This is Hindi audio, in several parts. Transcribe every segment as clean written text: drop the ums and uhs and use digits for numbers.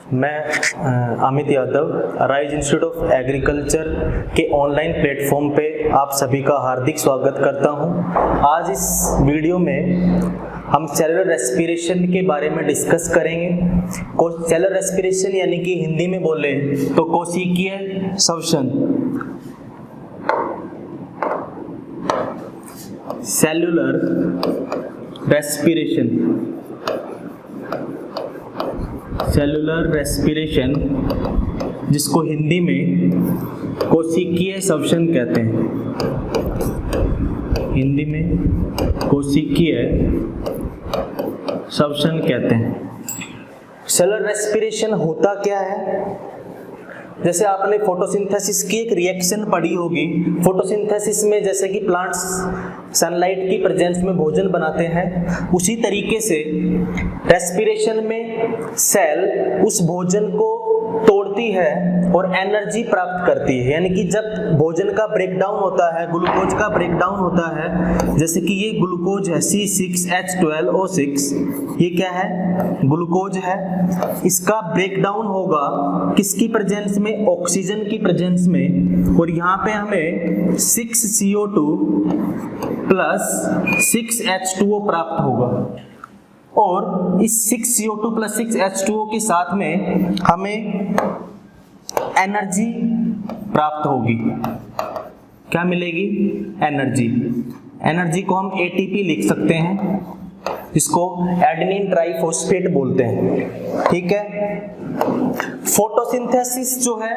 मैं Amit Yadav rise institute of agriculture के ऑनलाइन प्लेटफॉर्म पे आप सभी का हार्दिक स्वागत करता हूं। आज इस वीडियो में हम सेलुलर रेस्पिरेशन के बारे में डिस्कस करेंगे। सेलुलर रेस्पिरेशन यानी कि हिंदी में बोले तो कोशिकीय श्वसन। सेलुलर रेस्पिरेशन, सेलुलर रेस्पिरेशन जिसको हिंदी में कोशिकीय श्वसन कहते हैं, हिंदी में कोशिकीय श्वसन कहते हैं। सेलुलर रेस्पिरेशन होता क्या है? जैसे आपने फोटोसिंथेसिस की एक रिएक्शन पढ़ी होगी। फोटोसिंथेसिस में जैसे कि प्लांट्स सनलाइट की प्रेजेंस में भोजन बनाते हैं, उसी तरीके से रेस्पिरेशन में सेल उस भोजन को तोड़ती है और एनर्जी प्राप्त करती है। यानी कि जब भोजन का ब्रेकडाउन होता है, ग्लूकोज का ब्रेकडाउन होता है, जैसे कि ये ग्लूकोज है C6H12O6, ये क्या है? ग्लूकोज है। इसका ब्रेकडाउन होगा किसकी प्रेजेंस में? ऑक्सीजन की प्रेजेंस में। और यहाँ पे हमें 6CO2 प्लस 6H2O प्राप्त होगा। और इस 6CO2 प्लस 6H2O के साथ में हमें एनर्जी प्राप्त होगी। क्या मिलेगी? एनर्जी। एनर्जी को हम ATP लिख सकते हैं, जिसको एडेनिन ट्राइफॉस्फेट बोलते हैं। ठीक है। फोटोसिंथेसिस जो है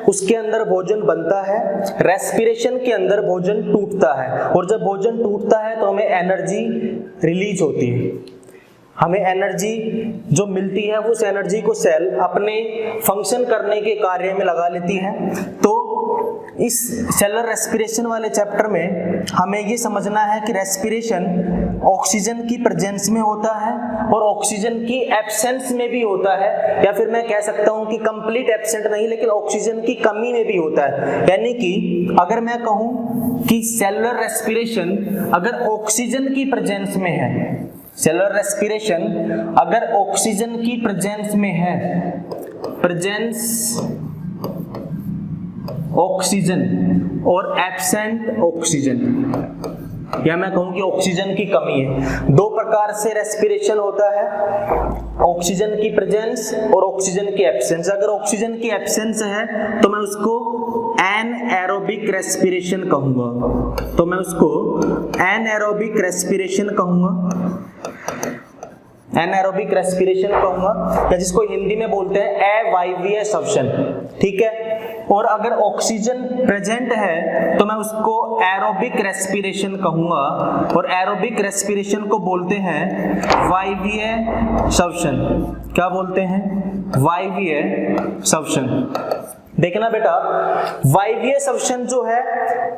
उसके अंदर भोजन बनता है, रेस्पिरेशन के अंदर भोजन टूटता है। और जब भोजन टूटता है तो हमें एनर्जी रिलीज होती है। हमें एनर्जी जो मिलती है उस एनर्जी को सेल अपने फंक्शन करने के कार्य में लगा लेती है। तो इस सेलुलर रेस्पिरेशन वाले चैप्टर में हमें ये समझना है कि रेस्पिरेशन ऑक्सीजन की प्रेजेंस में होता है और ऑक्सीजन की एब्सेंस में भी होता है, या फिर मैं कह सकता हूं कि कंप्लीट एब्सेंट नहीं, लेकिन ऑक्सीजन की कमी में भी होता है। यानी कि अगर मैं कहूं कि सेलुलर रेस्पिरेशन अगर ऑक्सीजन की प्रेजेंस में है, सेलुलर रेस्पिरेशन अगर ऑक्सीजन की प्रेजेंस में है, प्रेजेंस ऑक्सीजन और एब्सेंट ऑक्सीजन, या मैं कहूं कि ऑक्सीजन की कमी है। दो प्रकार से रेस्पिरेशन होता है, ऑक्सीजन की प्रेजेंस और ऑक्सीजन की एब्सेंस। अगर ऑक्सीजन की एब्सेंस है तो मैं उसको एनएरोबिक रेस्पिरेशन कहूंगा, तो मैं उसको एनएरोबिक रेस्पिरेशन कहूंगा, एनएरोबिक रेस्पिरेशन कहूंगा, या जिसको हिंदी में बोलते हैं अवायवीय श्वसन। ठीक है। और अगर ऑक्सीजन प्रेजेंट है तो मैं उसको एरोबिक रेस्पिरेशन कहूंगा, और एरोबिक रेस्पिरेशन को बोलते हैं वायवीय श्वसन। क्या बोलते हैं? वायवीय श्वसन। देखना बेटा, वायवीय श्वसन जो है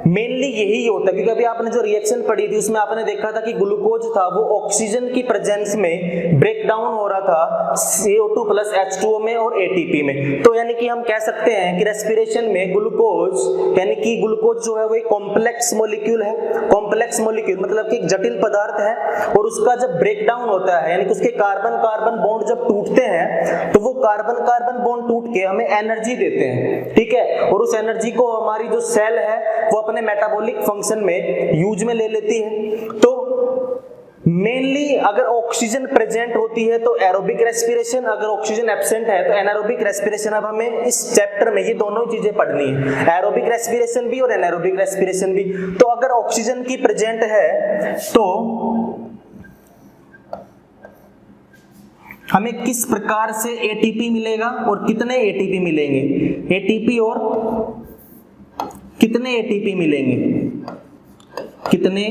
मेनली यही होता है, क्योंकि अभी आपने जो रिएक्शन पढ़ी थी उसमें आपने देखा था कि ग्लूकोज था वो ऑक्सीजन की प्रेजेंस में ब्रेक डाउन हो रहा था CO2 प्लस H2O में और ATP में। तो यानी कि हम कह सकते हैं कि रेस्पिरेशन में ग्लूकोज, यानी कि ग्लूकोज जो है वो एक कॉम्प्लेक्स मॉलिक्यूल है। कॉम्प्लेक्स मॉलिक्यूल मतलब कि एक जटिल पदार्थ है, और उसका जब ब्रेक डाउन होता है, यानी कि उसके कार्बन कार्बन बॉन्ड जब टूटते हैं तो वो कार्बन कार्बन बॉन्ड टूट के हमें एनर्जी देते हैं। ठीक है। और उस एनर्जी को हमारी जो सेल है वो अपने मेटाबॉलिक फंक्शन में यूज में ले लेती है। तो मेनली अगर ऑक्सीजन प्रेजेंट होती है तो एरोबिक रेस्पिरेशन, अगर ऑक्सीजन एब्सेंट है तो एनारोबिक रेस्पिरेशन। अब हमें इस चैप्टर में ये दोनों ही चीजें पढ़नी है, एरोबिक रेस्पिरेशन भी और एनारोबिक रेस्पिरेशन भी। तो अगर ऑक्सीजन की प्रेजेंट है तो हमें किस प्रकार से ATP मिलेगा और कितने ATP मिलेंगे? ATP और कितने ATP मिलेंगे? कितने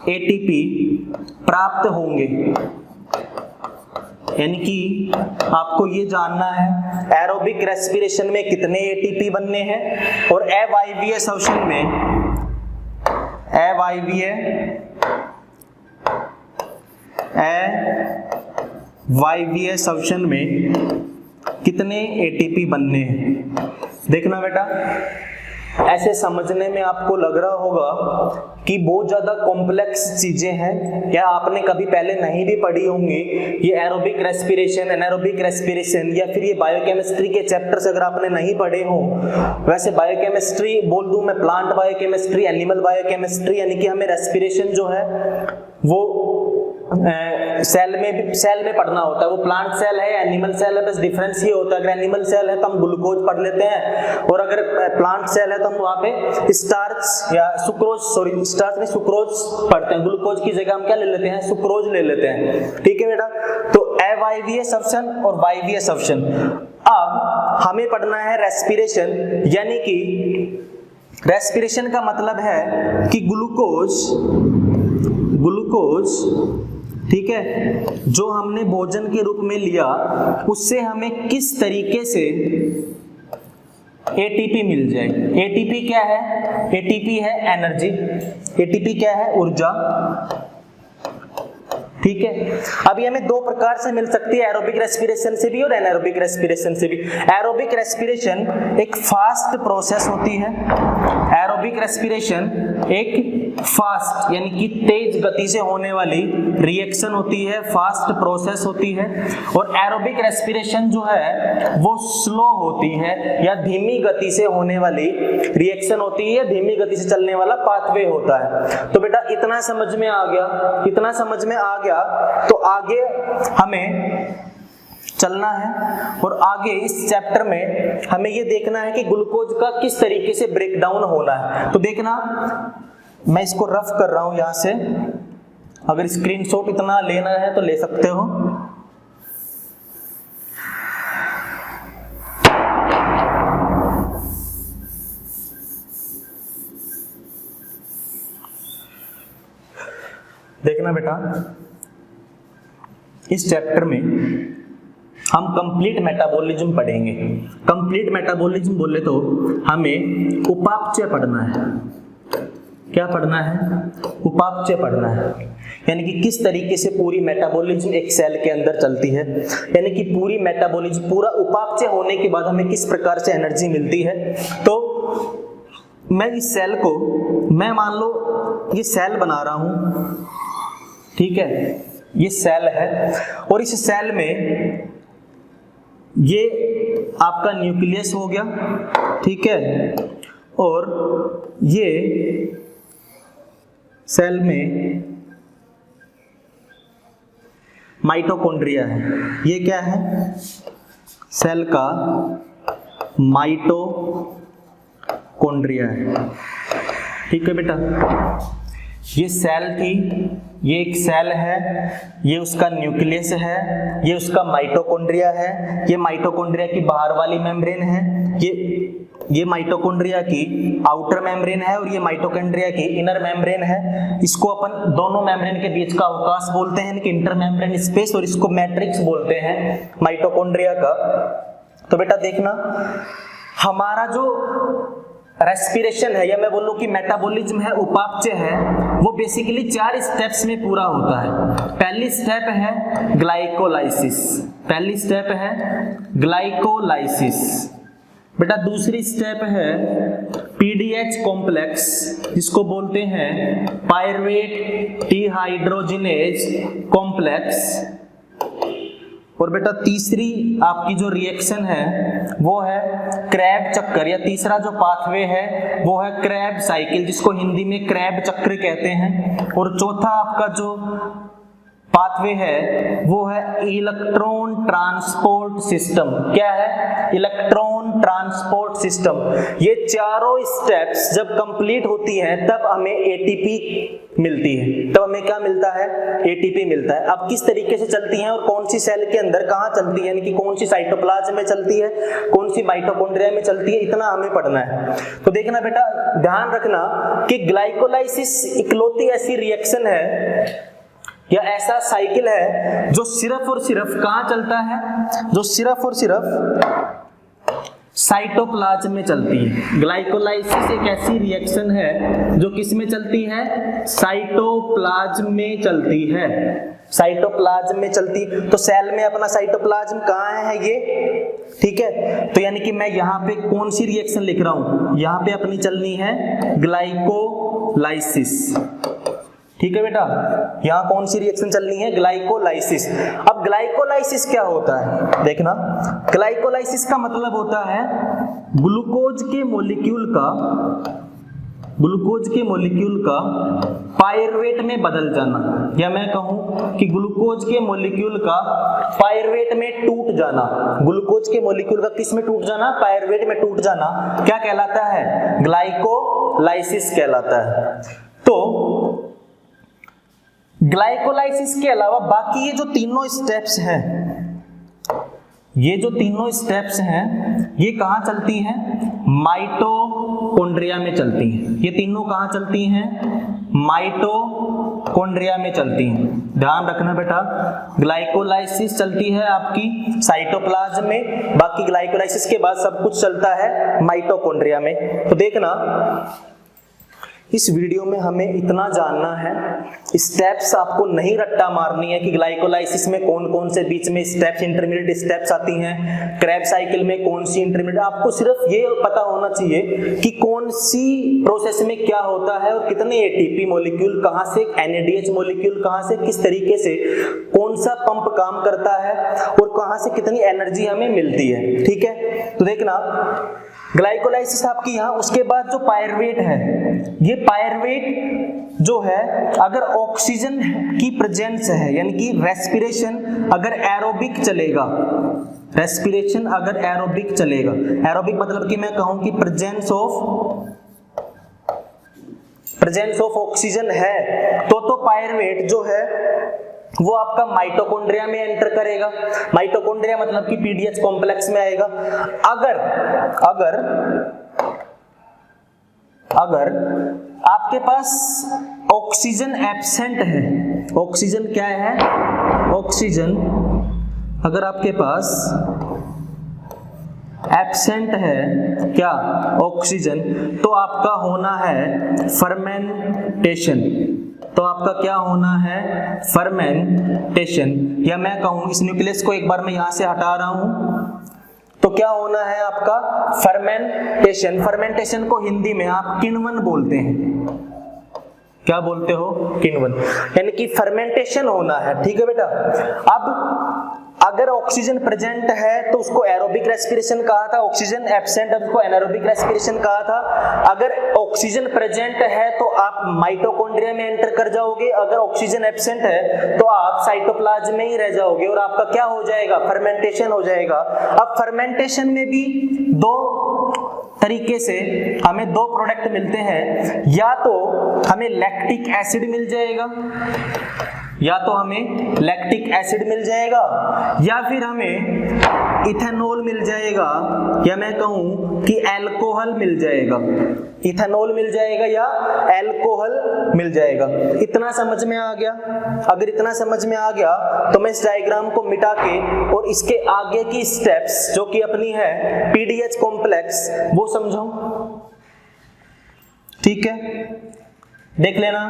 ATP प्राप्त होंगे? यानी कि आपको ये जानना है एरोबिक रेस्पिरेशन में कितने ATP बनने हैं और अवायवीय श्वसन में, अवायवीय श्वसन में कितने ATP बनने हैं। देखना बेटा, ऐसे समझने में आपको लग रहा होगा कि बहुत ज्यादा कॉम्प्लेक्स चीजें हैं, या आपने कभी पहले नहीं भी पढ़ी होंगी ये एरोबिक रेस्पिरेशन, एनारोबिक रेस्पिरेशन, या फिर ये बायोकेमिस्ट्री के चैप्टर्स अगर आपने नहीं पढ़े हो। वैसे बायोकेमिस्ट्री बोल दूं मैं, प्लांट बायोकेमिस्ट्री, एनिमल बायोकेमिस्ट्री, यानी कि हमें रेस्पिरेशन जो है वो सेल में पढ़ना होता है। वो प्लांट सेल है, एनिमल सेल है, बस डिफरेंस ये होता है। अगर एनिमल सेल है तो हम ग्लूकोज पढ़ लेते हैं, और अगर प्लांट सेल है तो हम वहां पे स्टार्च या सुक्रोज, स्टार्च नहीं सुक्रोज पढ़ते हैं। ग्लूकोज की जगह हम क्या ले लेते हैं, सुक्रोज ले लेते हैं। ठीक है बेटा, तो अवायवीय श्वसन और वायवीय श्वसन। अब हमें पढ़ना है रेस्पिरेशन, यानी कि रेस्पिरेशन का मतलब है कि ग्लूकोज ठीक है, जो हमने भोजन के रूप में लिया उससे हमें किस तरीके से एटीपी मिल जाए। एटीपी क्या है? एटीपी है एनर्जी, एटीपी क्या है? ऊर्जा। ठीक है, अभी हमें दो प्रकार से मिल सकती है, एरोबिक रेस्पिरेशन से भी और एनारोबिक रेस्पिरेशन से भी। एरोबिक रेस्पिरेशन एक फास्ट प्रोसेस होती है, एरोबिक रेस्पिरेशन एक फास्ट यानी कि तेज गति से होने वाली रिएक्शन होती है, फास्ट प्रोसेस होती है। और एरोबिक रेस्पिरेशन जो है वो स्लो होती है या धीमी गति से होने वाली रिएक्शन होती है, धीमी गति से चलने वाला पाथवे होता है। तो बेटा इतना समझ में आ गया, इतना समझ में आ गया, तो आगे हमें चलना है और आगे इस चैप्टर में हमें ये देखना है कि ग्लूकोज का किस तरीके से ब्रेकडाउन होना है। तो देखना, मैं इसको रफ कर रहा हूं यहां से, अगर स्क्रीनशॉट इतना लेना है तो ले सकते हो। देखना बेटा, इस चैप्टर में हम कंप्लीट मेटाबॉलिज्म पढ़ेंगे। कंप्लीट मेटाबॉलिज्म बोले तो हमें उपापचय पढ़ना है। क्या पढ़ना है? उपापचय पढ़ना है, यानी कि किस तरीके से पूरी मेटाबॉलिज्म एक सेल के अंदर चलती है, यानी कि पूरी मेटाबॉलिज्म, पूरा उपापचय होने के बाद हमें किस प्रकार से एनर्जी मिलती है। तो मैं इस सेल को, मैं मान लो ये सेल बना रहा हूं, ठीक है, ये सेल है, और इस सेल में ये आपका न्यूक्लियस हो गया, ठीक है, और ये सेल में माइटोकॉन्ड्रिया है। ये क्या है? सेल का माइटोकॉन्ड्रिया है। ठीक है बेटा, ये सेल थी, ये एक सेल है, ये उसका न्यूक्लियस है, ये उसका माइटोकॉन्ड्रिया है, ये माइटोकॉन्ड्रिया की बाहर वाली मेम्ब्रेन है, ये माइटोकॉन्ड्रिया की आउटर मेम्ब्रेन है, और ये माइटोकॉन्ड्रिया की इनर मेम्ब्रेन है। इसको अपन दोनों मेम्ब्रेन के बीच का अवकाश बोलते हैं, कि इंटर मेम्ब्रेन स्पेस, और इसको मैट्रिक्स बोलते हैं माइटोकॉन्ड्रिया का। तो बेटा देखना, हमारा जो रेस्पिरेशन है, या मैं बोलूं कि मेटाबॉलिज्म है, उपापचय है, वो बेसिकली 4 स्टेप्स में पूरा होता है। पहली स्टेप है ग्लाइकोलाइसिस, पहली स्टेप है ग्लाइकोलाइसिस। बेटा दूसरी स्टेप है पीडीएच कॉम्प्लेक्स, जिसको बोलते हैं पायरुवेट डिहाइड्रोजिनेज कॉम्प्लेक्स। और बेटा तीसरी आपकी जो रिएक्शन है वो है क्रैब चक्कर, या तीसरा जो पाथवे है वो है क्रैब साइकिल, जिसको हिंदी में क्रैब चक्र कहते हैं। और चौथा आपका जो पाथवे है वो है इलेक्ट्रॉन ट्रांसपोर्ट सिस्टम। क्या है? Electron transport system. ये चारों स्टेप्स जब कंप्लीट होती हैं तब हमें एटीपी मिलती है। तब हमें क्या मिलता है? एटीपी मिलता है। अब किस तरीके से चलती हैं और कौन सी सेल के अंदर कहाँ चलती है, यानी कि कौन सी साइटोप्लाज्म में चलती है, कौन सी माइटोकॉन्ड्रिया में चलती है, इतना हमें पढ़ना है। तो देखना बेटा, ध्यान रखना कि ग्लाइकोलाइसिस इकलौती ऐसी रिएक्शन है या ऐसा साइकिल है जो सिर्फ और सिर्फ कहां चलता है, जो सिर्फ और सिर्फ साइटोप्लाज्म में चलती है। ग्लाइकोलाइसिस एक ऐसी रिएक्शन है जो किस में चलती है? साइटोप्लाज्म में चलती है। साइटोप्लाज्म में चलती, तो सेल में अपना साइटोप्लाज्म कहाँ है ये, ठीक है। तो यानी कि मैं यहाँ पे कौन सी रिएक्शन लिख रहा हूं, यहाँ पे अपनी चलनी है ग्लाइकोलाइसिस, ठीक है बेटा। यहाँ कौन सी रिएक्शन चलनी है, ग्लाइकोलाइसिस। अब ग्लाइकोलाइसिस क्या होता है, देखना, ग्लाइकोलाइसिस का मतलब होता है ग्लूकोज के मॉलिक्यूल का पायरुवेट में बदल जाना, या मैं कहूं कि ग्लूकोज के मॉलिक्यूल का पायरुवेट में टूट जाना। ग्लूकोज के मॉलिक्यूल का किस में टूट जाना, पायरुवेट में टूट जाना, क्या कहलाता है, ग्लाइकोलाइसिस कहलाता है। तो ग्लाइकोलाइसिस के अलावा बाकी ये जो तीनों स्टेप्स हैं, ये कहां चलती हैं, माइटोकॉन्ड्रिया में चलती हैं। ये तीनों कहां चलती हैं, माइटोकॉन्ड्रिया में चलती हैं। ध्यान रखना बेटा, ग्लाइकोलाइसिस चलती है आपकी साइटोप्लाज्म में, बाकी ग्लाइकोलाइसिस के बाद सब कुछ चलता है माइटोकॉन्ड्रिया में। तो देखना, इस वीडियो में हमें इतना जानना है, स्टेप्स आपको नहीं रट्टा मारनी है कि ग्लाइकोलाइसिस में कौन कौन से बीच में स्टेप्स, इंटरमीडिएट स्टेप्स आती हैं, क्रेब्स साइकिल में कौन सी इंटरमीडिएट, आपको सिर्फ ये पता होना चाहिए कि कौन सी प्रोसेस में क्या होता है और कितने एटीपी मॉलिक्यूल कहां से, एनएडीएच मॉलिक्यूल कहां से, किस तरीके से कौन सा पंप काम करता है और कहां से कितनी एनर्जी हमें मिलती है, ठीक है। तो देखना, ग्लाइकोलाइसिस आपकी यहाँ, उसके बाद जो पायरुवेट है, ये पायरुवेट जो है अगर ऑक्सीजन की प्रेजेंस है, यानी कि रेस्पिरेशन अगर एरोबिक चलेगा, एरोबिक मतलब कि मैं कहूं कि प्रेजेंस ऑफ ऑक्सीजन है, तो पायरुवेट जो है वो आपका माइटोकॉन्ड्रिया में एंटर करेगा। माइटोकॉन्ड्रिया मतलब कि पीडीएच कॉम्प्लेक्स में आएगा। अगर आपके पास ऑक्सीजन एब्सेंट है, ऑक्सीजन क्या है, ऑक्सीजन अगर आपके पास एब्सेंट है क्या, ऑक्सीजन, तो आपका होना है फर्मेंटेशन। तो आपका क्या होना है, फर्मेंटेशन, या मैं कहूं इस न्यूक्लियस को एक बार मैं यहां से हटा रहा हूं, तो क्या होना है आपका फर्मेंटेशन। फर्मेंटेशन को हिंदी में आप किण्वन बोलते हैं, क्या बोलते हो, किण्वन, यानी कि फर्मेंटेशन होना है, ठीक है बेटा। अब अगर ऑक्सीजन प्रेजेंट है तो उसको एरोबिक रेस्पिरेशन कहा था, ऑक्सीजन एब्सेंट है तो उसको एनारोबिक रेस्पिरेशन कहा था। अगर ऑक्सीजन प्रेजेंट है तो आप माइटोकॉन्ड्रिया में एंटर कर जाओगे, अगर ऑक्सीजन एब्सेंट है तो आप साइटोप्लाज्म में ही रह जाओगे और आपका क्या हो जाएगा, फर्मेंटेशन हो जाएगा। अब फर्मेंटेशन में भी दो तरीके से हमें दो प्रोडक्ट मिलते हैं, या तो हमें लैक्टिक एसिड मिल जाएगा, या फिर हमें इथेनॉल मिल जाएगा, या मैं कहूं कि अल्कोहल मिल जाएगा, इथेनॉल मिल जाएगा या अल्कोहल मिल जाएगा। इतना समझ में आ गया? अगर इतना समझ में आ गया तो मैं इस डायग्राम को मिटा के और इसके आगे की स्टेप्स जो कि अपनी है पीडीएच कॉम्प्लेक्स वो समझाऊं, ठीक है। देख लेना,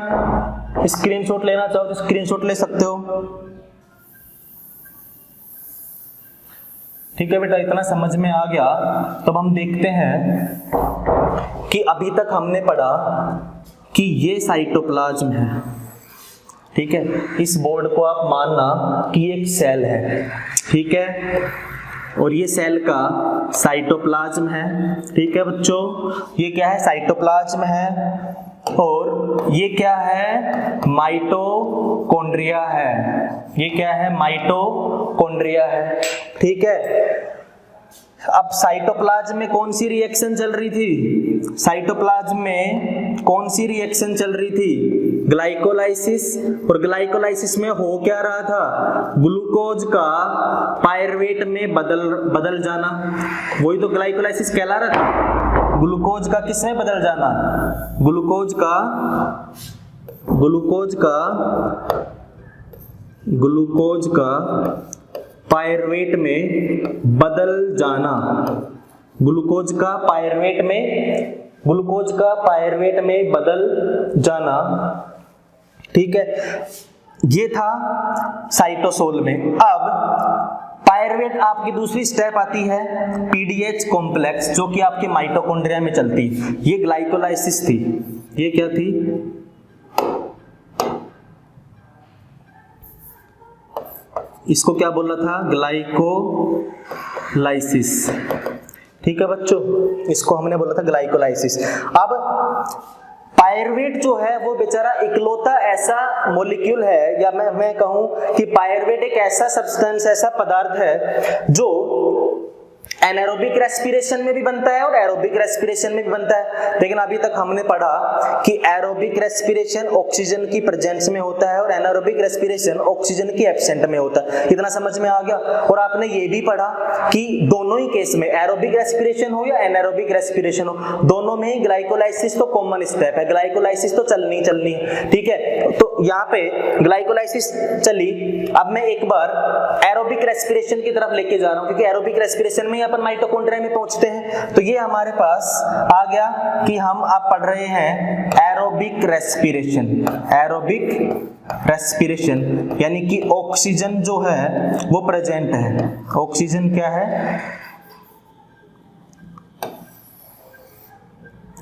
स्क्रीनशॉट लेना चाहो तो स्क्रीनशॉट ले सकते हो, ठीक है बेटा। इतना समझ में आ गया तो हम देखते हैं कि अभी तक हमने पढ़ा कि ये साइटोप्लाज्म है, ठीक है। इस बोर्ड को आप मानना कि एक सेल है, ठीक है, और ये सेल का साइटोप्लाज्म है, ठीक है बच्चों। ये क्या है, साइटोप्लाज्म है, और ये क्या है, माइटोकॉन्ड्रिया है। ये क्या है, माइटोकॉन्ड्रिया है, ठीक है। अब साइटोप्लाज्म में कौन सी रिएक्शन चल रही थी, साइटोप्लाज्म में कौन सी रिएक्शन चल रही थी, ग्लाइकोलाइसिस। और ग्लाइकोलाइसिस में हो क्या रहा था, ग्लूकोज का पायरुवेट में बदल जाना, वही तो ग्लाइकोलाइसिस कहला रहा था। ग्लूकोज का किस में बदल जाना, ग्लूकोज का पायरुवेट में बदल जाना, ग्लूकोज का पायरुवेट में बदल जाना, ठीक है। ये था साइटोसोल में। अब पायरुवेट आपकी दूसरी स्टेप आती है पीडीएच कॉम्प्लेक्स, जो कि आपके माइटोकॉन्ड्रिया में चलती है। ये ग्लाइकोलाइसिस थी, ये क्या थी, इसको क्या बोला था, ग्लाइकोलाइसिस। ठीक है बच्चों, इसको हमने बोला था ग्लाइकोलाइसिस। अब पायरुवेट जो है वो बेचारा इकलौता ऐसा मॉलिक्यूल है, या मैं कहूं कि पायरुवेट एक ऐसा सब्सटेंस, ऐसा पदार्थ है जो एनारोबिक रेस्पिरेशन में भी बनता है और एरोबिक रेस्पिरेशन में भी बनता है। लेकिन अभी तक हमने पढ़ा कि एरोबिक रेस्पिरेशन ऑक्सीजन की प्रेजेंस में होता है और एनारोबिक रेस्पिरेशन ऑक्सीजन की एब्सेंट में होता है। इतना समझ में आ गया। और आपने ये भी पढ़ा कि दोनों ही केस में, एरोबिक रेस्पिरेशन हो या एनारोबिक रेस्पिरेशन हो, दोनों में ही ग्लाइकोलाइसिस तो कॉमन स्टेप है, ग्लाइकोलाइसिस तो चलनी है। ठीक है, तो यहाँ पे ग्लाइकोलाइसिस चली। अब मैं एक बार एरोबिक रेस्पिरेशन की तरफ लेके जा रहा हूँ, क्योंकि एरोबिक रेस्पिरेशन में अपन माइटोकॉन्ड्रिया में पहुंचते हैं। तो ये हमारे पास आ गया कि हम अब पढ़ रहे हैं एरोबिक रेस्पिरेशन। एरोबिक रेस्पिरेशन यानी कि ऑक्सीजन जो है वो प्रेजेंट है। ऑक्सीजन क्या है,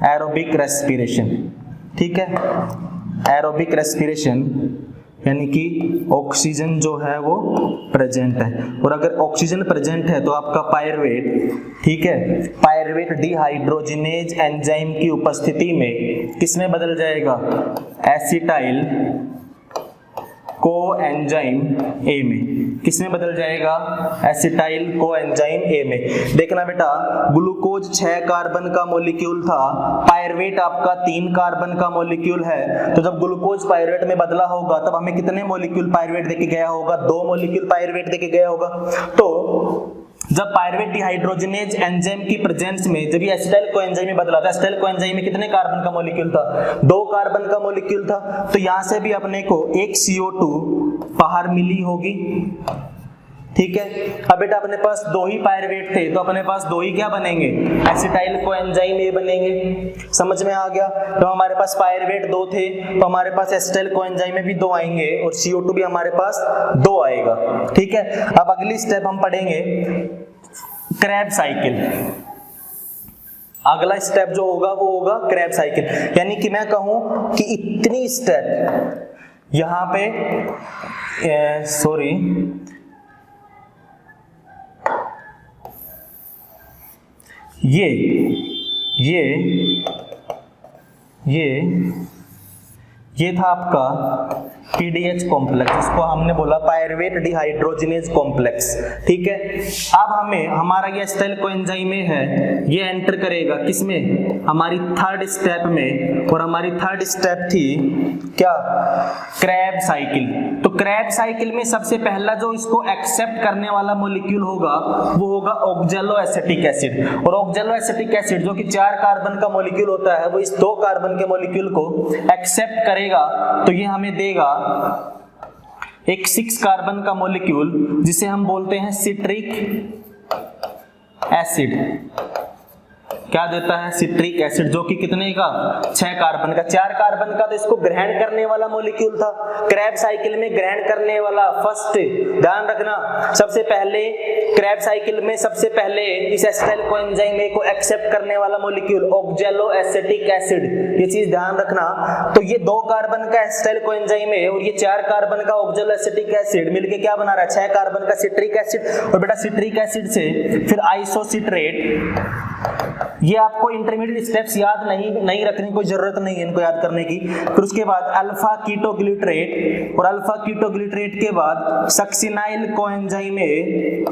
एरोबिक रेस्पिरेशन। ठीक है, एरोबिक रेस्पिरेशन यानी कि ऑक्सीजन जो है वो प्रेजेंट है। और अगर ऑक्सीजन प्रेजेंट है तो आपका पायरुवेट, ठीक है, पायरुवेट डिहाइड्रोजिनेज एंजाइम की उपस्थिति में किसमें बदल जाएगा, एसिटाइल कोएंजाइम ए में। किसमें बदल जाएगा, एसिटाइल कोएंजाइम ए में। देखना बेटा, ग्लूकोज 6 कार्बन का मॉलिक्यूल था, पायरुवेट आपका 3 कार्बन का मॉलिक्यूल है। तो जब ग्लूकोज पायरुवेट में बदला होगा तब हमें कितने मॉलिक्यूल पायरुवेट देके गया होगा, 2 मॉलिक्यूल पायरुवेट देके गया होगा। तो जब पायरुवेट डिहाइड्रोजिनेज एंजाइम की प्रेजेंस में जब ये एसिटाइल कोएंजाइम में बदला था, एसिटाइल कोएंजाइम में कितने कार्बन का मॉलिक्यूल था, 2 कार्बन का मॉलिक्यूल था। तो यहां से भी अपने को एक CO2 बाहर मिली होगी। ठीक है, अब बेटा अपने पास 2 ही पायरुवेट थे तो अपने पास 2 ही क्या बनेंगे, एसिटाइल कोएंजाइम ए बनेंगे। समझ में आ गया। तो हमारे पास पायरुवेट 2 थे तो हमारे पास एसिटाइल कोएंजाइम में भी 2 आएंगे और CO2 भी हमारे पास 2 आएगा। ठीक है, अब अगली स्टेप हम पढ़ेंगे क्रेब्स साइकिल। अगला स्टेप जो होगा वो होगा क्रेब्स साइकिल। यानी कि मैं कहूं कि इतनी स्टेप यहां पे ये था आपका पीडीएच कॉम्प्लेक्स, इसको हमने बोला पायरुवेट डिहाइड्रोजिनेज कॉम्प्लेक्स। ठीक है, अब हमें हमारा ये एसिटाइल कोएंजाइम है, ये एंटर करेगा किसमें, हमारी 3rd स्टेप में। और हमारी 3rd स्टेप थी क्या, क्रेब साइकिल। तो क्रेब साइकिल में सबसे पहला जो इसको एक्सेप्ट करने वाला मॉलिक्यूल होगा वो होगा ऑक्जेलो एसिटिक एसिड। और ऑक्जेलो एसिटिक एसिड जो कि 4 कार्बन का मॉलिक्यूल होता है, वो इस 2 कार्बन के मॉलिक्यूल को एक्सेप्ट करेगा। तो ये हमें देगा एक 6 कार्बन का मॉलिक्यूल जिसे हम बोलते हैं सिट्रिक एसिड। क्या देता है, सिट्रिक एसिड, जो कि कितने का, 6 कार्बन का। 4 कार्बन का तो इसको ग्रहण करने वाला मॉलिक्यूल था। क्रेब साइकिल में ग्रहण करने वाला फर्स्ट, ध्यान रखना, सबसे पहले क्रेब साइकिल में सबसे पहले इस एसिटाइल कोएंजाइम ए को एक्सेप्ट करने वाला मॉलिक्यूल ऑक्जेलो एसिटिक एसिड, ये चीज ध्यान रखना। तो ये 2 कार्बन का एसिटाइल कोएंजाइम ए और ये 4 कार्बन का ऑक्जेलो एसिटिक एसिड मिलके क्या बना रहा है, 6 कार्बन का सिट्रिक एसिड। और बेटा सिट्रिक एसिड से फिर आइसोसिट्रेट, ये आपको इंटरमीडिएट स्टेप्स याद नहीं रखने की कोई जरूरत नहीं है इनको याद करने की। फिर उसके बाद अल्फा कीटोग्लिटरेट, और अल्फा कीटोग्लिटरेट के बाद सक्सिनाइल कोएंजाइम ए,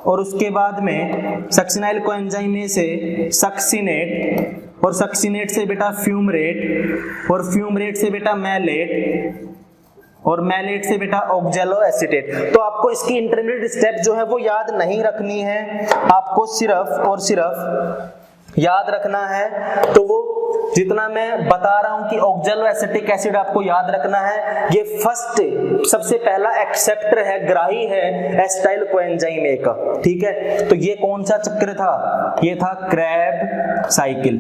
और उसके बाद में सक्सिनाइल कोएंजाइम ए से सक्सिनेट, और सक्सिनेट से बेटा फ्यूमरेट, और फ्यूमरेट से बेटा मैलेट, और मैलेट से बेटा ऑक्जेलो एसिटेट। तो आपको इसकी इंटरमीडिएट स्टेप जो है वो याद नहीं रखनी है, आपको सिर्फ और सिर्फ याद रखना है। तो वो जितना मैं बता रहा हूं कि ऑक्जेलो एसिटिक एसिड आपको याद रखना है, ये फर्स्ट सबसे पहला एक्सेप्टर है, ग्राही है एसिटाइल कोएंजाइम ए का। ठीक है, तो ये कौन सा चक्र था, ये था क्रेब साइकिल।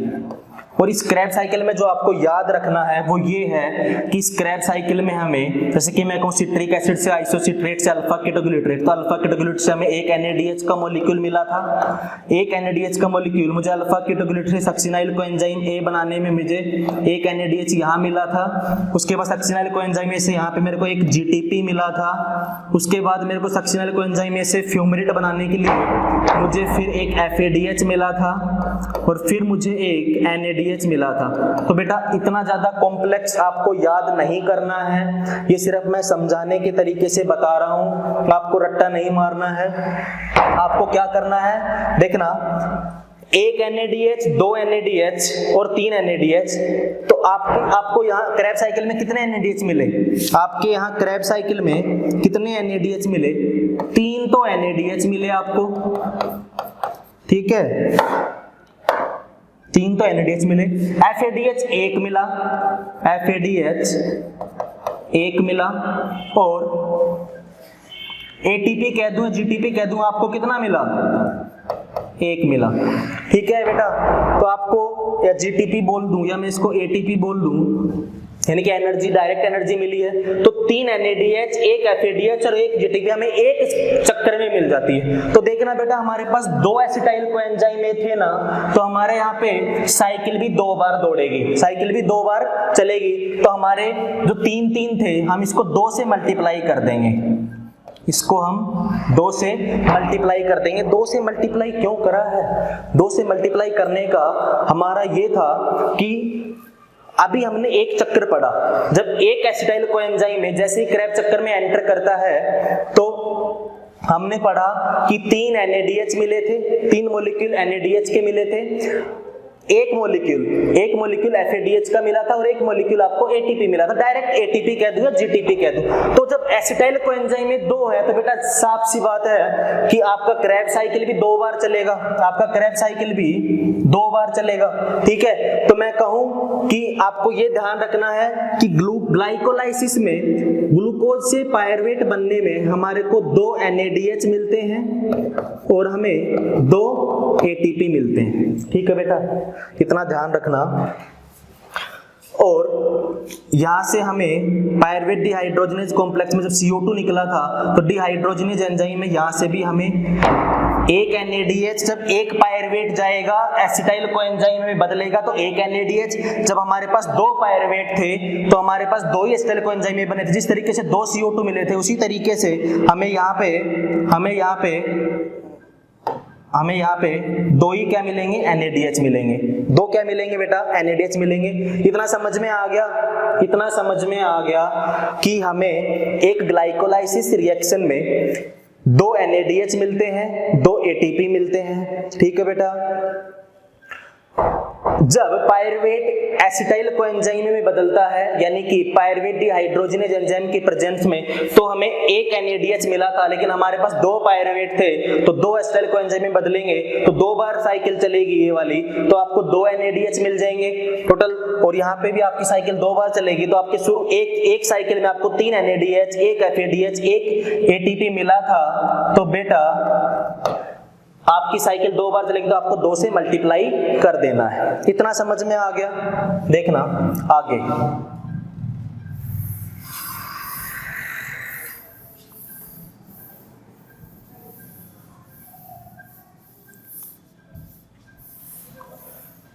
और इस क्रैब साइकिल में जो आपको याद रखना है वो ये है कि इस क्रैब साइकिल में हमें, जैसे कि मैं कहूँ सिट्रिक एसिड से आइसोसिट्रेट से अल्फा कीटोग्लूट्रेट, तो अल्फा कीटोग्लूट्रेट से हमें एक NADH का मॉलिक्यूल मिला था, एक NADH का मॉलिक्यूल मुझे alpha ketoglutarate succinyl coenzyme A बनाने में मुझे एक NADH यहाँ मिला था, उसके बाद सक्सिनाइल कोएंजाइम A से यहाँ पे मेरे को एक GTP मिला था, उसके बाद मेरे को सक्सिनाइल कोएंजाइम A से फ्यूमरेट बनाने के लिए मुझे फिर एक FADH मिला था और फिर मुझे एक NADH मिला था। तो बेटा इतना ज्यादा कॉम्प्लेक्स आपको याद नहीं करना है, ये सिर्फ मैं समझाने के तरीके से बता रहा हूं, आपको रट्टा नहीं मारना है। आपको क्या करना है देखना, एक NADH, दो NADH और तीन NADH, तो आपको यहाँ क्रैब साइकिल में कितने NADH मिले? आपके यहाँ क्रैब साइकिल में कितने NADH मिले? 3 तो NADH मिले आपको, ठीक है, 3 तो NADH मिले। FADH एक मिला, FADH एक मिला, और ATP कह दूं, GTP कह दूं, आपको कितना मिला? एक मिला, ठीक है बेटा। तो आपको या GTP बोल दूं या मैं इसको ATP बोल दूं, यानी कि एनर्जी, डायरेक्ट एनर्जी मिली है, तो 3 NADH, एक FADH और एक GTP हमें एक चक्कर में मिल जाती है। तो देखना बेटा हमारे पास 2 एसिटाइल कोएंजाइम थे ना, तो हमारे यहाँ पे साइकिल भी 2 बार दौड़ेगी, साइकिल भी 2 बार चलेगी, तो हमारे जो 3 थे हम इसको 2 से मल्टीप्लाई कर देंगे, इसको हम 2 से मल्टीप्लाई कर देंगे। 2 से मल्टीप्लाई क्यों करा है? 2 से मल्टीप्लाई करने का हमारा ये था कि अभी हमने एक चक्र पढ़ा, जब एक एसिटाइल कोएंजाइम में जैसे ही क्रैब चक्कर में एंटर करता है तो हमने पढ़ा कि 3 NADH मिले थे, 3 मॉलिक्यूल NADH के मिले थे, एक मॉलिक्यूल FADH का मिला था और एक मॉलिक्यूल आपको ATP मिला था। डायरेक्ट ATP कह दूं या GTP कह दूं। तो जब एसिटाइल कोएंजाइम में 2 है तो बेटा साफ सी बात है कि आपका क्रैब साइकिल भी 2 बार चलेगा, आपका क्रैब साइकिल भी 2 बार चलेगा, ठीक है। तो मैं कहूं कि आपको ये ध्यान रखना है कि ग्लाइकोलाइसिस में ग्लूकोज से पायरुवेट बनने में हमारे को 2 NADH मिलते हैं और हमें 2 ATP मिलते हैं, ठीक है बेटा, इतना ध्यान रखना। और यहां से हमें पायरुवेट डिहाइड्रोजनेज कॉम्प्लेक्स में जब CO2 निकला था तो डिहाइड्रोजनेज एंजाइम में यहां से भी हमें एक NADH, जब एक पायरुवेट जाएगा एसिटाइल कोएंजाइम में बदलेगा तो एक NADH, जब हमारे पास 2 पायरुवेट थे तो हमारे पास 2 ही एसिटाइल कोएंजाइम में बने थे। जिस तरीके से 2 CO2 मिले थे उसी तरीके से हमें यहाँ पे 2 ही क्या मिलेंगे? NADH मिलेंगे। 2 क्या मिलेंगे बेटा? NADH मिलेंगे। इतना समझ में आ गया कि हमें एक ग्लाइकोलाइसिस रिएक्शन में 2 NADH मिलते हैं, 2 ATP मिलते हैं, ठीक है बेटा। जब पायरुवेट एसिटाइल कोएंजाइम में बदलता है, यानी कि पायरुवेट डिहाइड्रोजनेज एंजाइम की प्रेजेंस में, तो हमें एक NADH मिला था, लेकिन हमारे पास 2 पायरुवेट थे, तो 2 एसिटाइल कोएंजाइम में बदलेंगे तो 2 बार साइकिल चलेगी ये वाली, तो आपको 2 NADH मिल जाएंगे टोटल। और यहाँ पे भी आपकी साइकिल 2 बार चलेगी, तो आपके शुरू एक साइकिल में आपको 3 NADH, एक FADH, एक ATP मिला था। तो बेटा आपकी साइकिल 2 बार चलेगी तो आपको 2 से मल्टीप्लाई कर देना है। इतना समझ में आ गया? देखना आगे।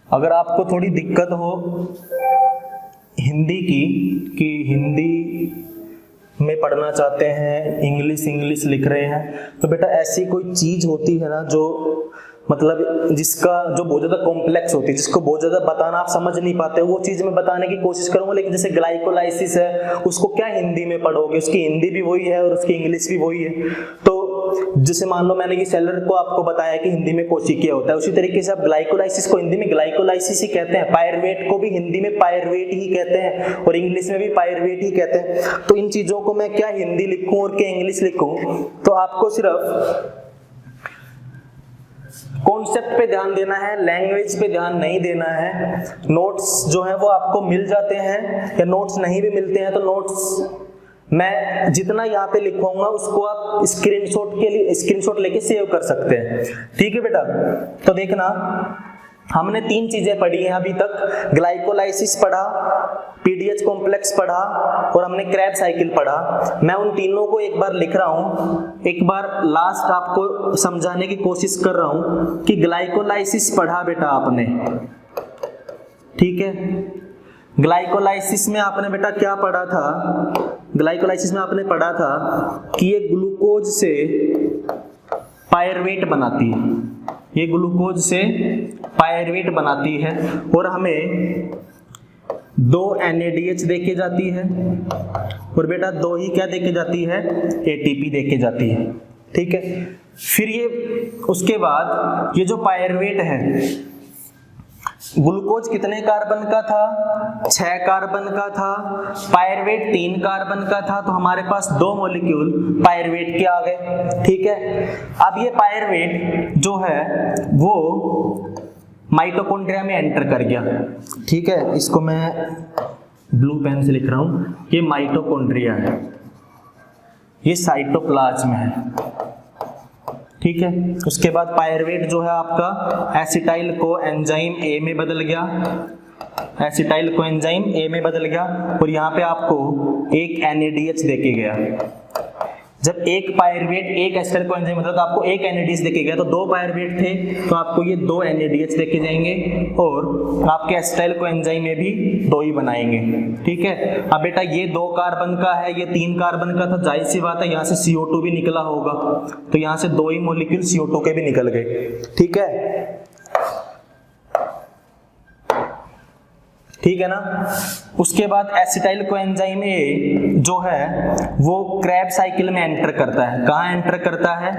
अगर आपको थोड़ी दिक्कत हो हिंदी की, कि हिंदी में पढ़ना चाहते हैं, इंग्लिश लिख रहे हैं, तो बेटा ऐसी कोई चीज होती है ना जो मतलब जो बहुत ज्यादा कॉम्प्लेक्स होती है, जिसको बहुत ज्यादा बताना आप समझ नहीं पाते, वो चीज मैं बताने की कोशिश करूंगा। लेकिन जैसे ग्लाइकोलाइसिस है, उसको क्या हिंदी में पढ़ोगे, उसकी हिंदी भी वही है और उसकी इंग्लिश भी वही है। तो जैसे मान लो मैंने कि सेलर को आपको बताया कि हिंदी में कोशिकीय होता है, उसी तरीके से आप ग्लाइकोलाइसिस को हिंदी में ग्लाइकोलाइसिस ही कहते हैं, पायरुवेट को भी हिंदी में पायरुवेट ही कहते हैं और इंग्लिश में भी पायरुवेट ही कहते हैं। तो इन चीजों को मैं क्या हिंदी लिखूं और क्या इंग्लिश लिखूं, तो आपको सिर्फ कॉन्सेप्ट पे ध्यान देना है, लैंग्वेज पे ध्यान नहीं देना है। नोट्स जो है वो आपको मिल जाते हैं, या नोट्स नहीं भी मिलते हैं तो नोट्स मैं जितना यहाँ पे लिखवाऊंगा उसको आप स्क्रीनशॉट लेके सेव कर सकते हैं, ठीक है बेटा। तो देखना हमने 3 चीजें पढ़ी हैं अभी तक, ग्लाइकोलाइसिस पढ़ा, पीडीएच कॉम्प्लेक्स पढ़ा और हमने क्रेब्स साइकिल पढ़ा। मैं उन तीनों को एक बार लिख रहा हूं, एक बार लास्ट आपको समझाने की कोशिश कर रहा हूं कि ग्लाइकोलाइसिस पढ़ा बेटा आपने, ठीक है। ग्लाइकोलाइसिस में आपने बेटा क्या पढ़ा था, ग्लाइकोलाइसिस में आपने पढ़ा था कि ये ग्लूकोज से पायरवेट बनाती है, ये ग्लूकोज से पायरवेट बनाती है और हमें 2 NADH देके जाती है और बेटा 2 ही क्या देके जाती है, ATP देके जाती है, ठीक है। फिर ये उसके बाद ये जो पायरवेट है, ग्लूकोज कितने कार्बन का था, 6 कार्बन का था, पायरवेट 3 कार्बन का था, तो हमारे पास 2 मॉलिक्यूल पायरवेट के आ गए, ठीक है। अब ये पायरवेट जो है वो माइटोकॉन्ड्रिया में एंटर कर गया, ठीक है। इसको मैं ब्लू पेन से लिख रहा हूं, ये माइटोकॉन्ड्रिया है, ये साइटोप्लाज्म है, ठीक है। उसके बाद पायरवेट जो है आपका एसिटाइल को एंजाइम A में बदल गया, एसिटाइल को एंजाइम A में बदल गया और यहाँ पे आपको एक NADH देके गया। जब एक पायरवेट एक एसिटाइल को एंजाइम मतलब तो आपको एक NADH देके गया, तो 2 पायरवेट थे तो आपको ये 2 NADH देके जाएंगे और आपके एसिटाइल को एंजाइम में भी 2 ही बनाएंगे, ठीक है। अब बेटा ये 2 कार्बन का है, ये 3 कार्बन का था, जाहिर सी बात है यहाँ से CO2 भी निकला होगा, तो यहाँ से 2 ही मॉलिक्यूल CO2 के भी निकल गए, ठीक है, ठीक है ना। उसके बाद एसिटाइल कोएंजाइम ए जो है वो क्रेब साइकिल में एंटर करता है। कहाँ एंटर करता है?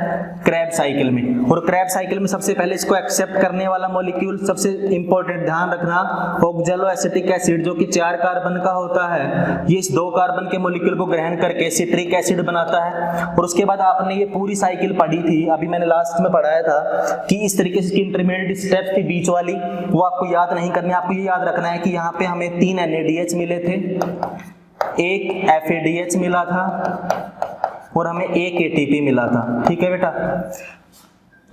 क्रेब साइकिल में। और क्रेब साइकिल में सबसे पहले इसको एक्सेप्ट करने वाला मॉलिक्यूल, सबसे इंपॉर्टेंट ध्यान रखना, ऑक्जेलो एसिटिक एसिड जो कि 4 कार्बन का होता है, ये इस 2 कार्बन के मॉलिक्यूल को ग्रहण करके सिट्रिक एसिड बनाता है। और उसके बाद आपने ये पूरी साइकिल पढ़ी थी, अभी मैंने लास्ट में पढ़ाया था कि इस तरीके से इंटरमीडिएट स्टेप्स की बीच वाली वो आपको याद नहीं करनी, आपको ये याद रखना है कि यहाँ पे हमें 3 NADH मिले थे, एक FADH मिला था और हमें एक ATP मिला था, ठीक है बेटा।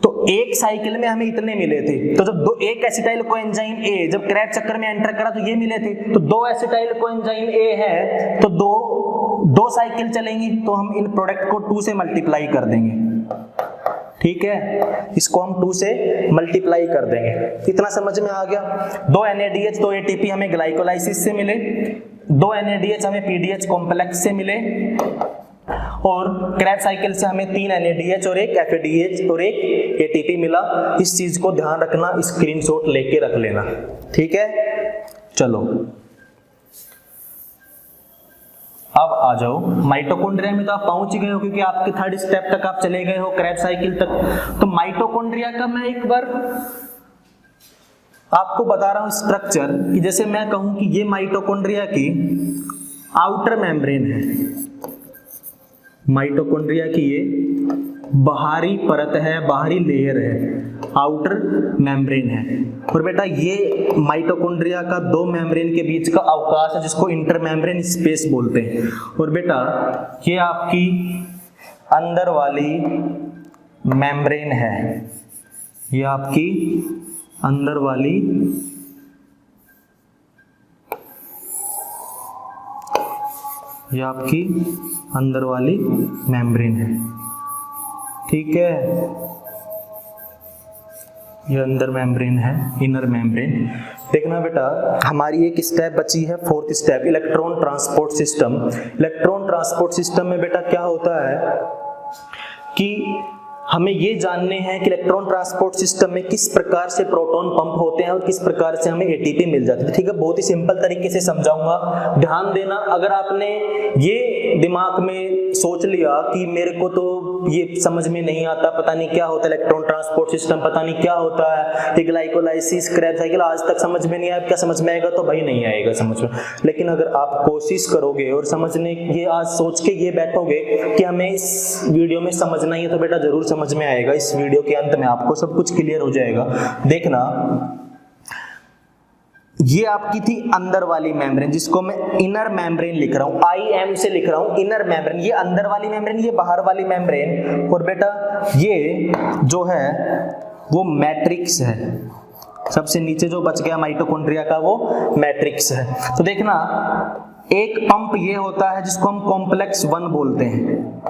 तो एक साइकिल में हमें इतने मिले थे, तो जब एक एसिटाइल कोएंजाइम ए जब क्रेब चक्कर में एंटर करा तो ये मिले थे, तो 2 एसिटाइल कोएंजाइम ए है तो दो साइकिल चलेंगी, तो हम इन प्रोडक्ट को 2 से मल्टीप्लाई कर देंगे, ठीक है, इसको हम 2 से मल्टीप्लाई कर देंगे। इतना समझ में आ गया। 2 NADH 2 ATP हमें ग्लाइकोलाइसिस से मिले, 2 NADH हमें PDH कॉम्प्लेक्स से मिले और क्रेब साइकिल से हमें 3 NADH और एक FADH और एक ATP मिला। इस चीज को ध्यान रखना, स्क्रीनशॉट लेके रख लेना, ठीक है। चलो अब आ जाओ माइटोकॉन्ड्रिया में, तो आप पहुंच ही गए हो क्योंकि आपके 3rd स्टेप तक आप चले गए हो, क्रेब साइकिल तक। तो माइटोकॉन्ड्रिया का मैं एक बार आपको बता रहा हूं स्ट्रक्चर, कि जैसे मैं कहूं कि ये माइटोकॉन्ड्रिया की आउटर मेम्ब्रेन है, माइटोकॉन्ड्रिया की ये बाहरी परत है, बाहरी लेयर है, आउटर मेम्ब्रेन है। और बेटा ये माइटोकॉन्ड्रिया का 2 मेम्ब्रेन के बीच का अवकाश है जिसको इंटर मेम्ब्रेन स्पेस बोलते हैं। और बेटा ये आपकी अंदर वाली मेम्ब्रेन है, ये आपकी अंदर वाली ये आपकी अंदर वाली मेम्ब्रेन है, ठीक है। ये अंदर मेम्ब्रेन है, इनर मेम्ब्रेन। देखना बेटा हमारी एक स्टेप बची है, 4th step, electron transport system. Electron transport system में बेटा क्या होता है कि हमें ये जानने हैं कि इलेक्ट्रॉन ट्रांसपोर्ट सिस्टम में किस प्रकार से प्रोटॉन पंप होते हैं और किस प्रकार से हमें ATP मिल जाती है, ठीक है। बहुत ही सिंपल तरीके से समझाऊंगा, ध्यान देना। अगर आपने ये दिमाग में सोच लिया कि मेरे को तो ये समझ में नहीं आता, पता नहीं क्या होता है इलेक्ट्रॉन ट्रांसपोर्ट सिस्टम, पता नहीं क्या होता है ये ग्लाइकोलाइसिस, क्रेब साइकिल, आज तक समझ में नहीं आया, क्या समझ में आएगा? तो भाई नहीं आएगा समझ में। लेकिन अगर आप कोशिश करोगे और समझने ये आज सोच के ये बैठोगे कि हमें इस वीडियो में समझना ही है, तो बेटा जरूर समझ में आएगा। इस वीडियो के अंत में आपको सब कुछ क्लियर हो जाएगा। देखना ये आपकी थी अंदर वाली मेम्ब्रेन, जिसको मैं इनर मेम्ब्रेन लिख रहा हूं, IM से लिख रहा हूं, इनर मेम्ब्रेन। ये अंदर वाली मेम्ब्रेन, ये बाहर वाली मेम्ब्रेन। और बेटा ये जो है वो मैट्रिक्स है, सबसे नीचे जो बच गया माइटोकॉन्ड्रिया का वो मैट्रिक्स है। तो देखना एक पंप ये होता है जिसको हम कॉम्प्लेक्स 1 बोलते हैं,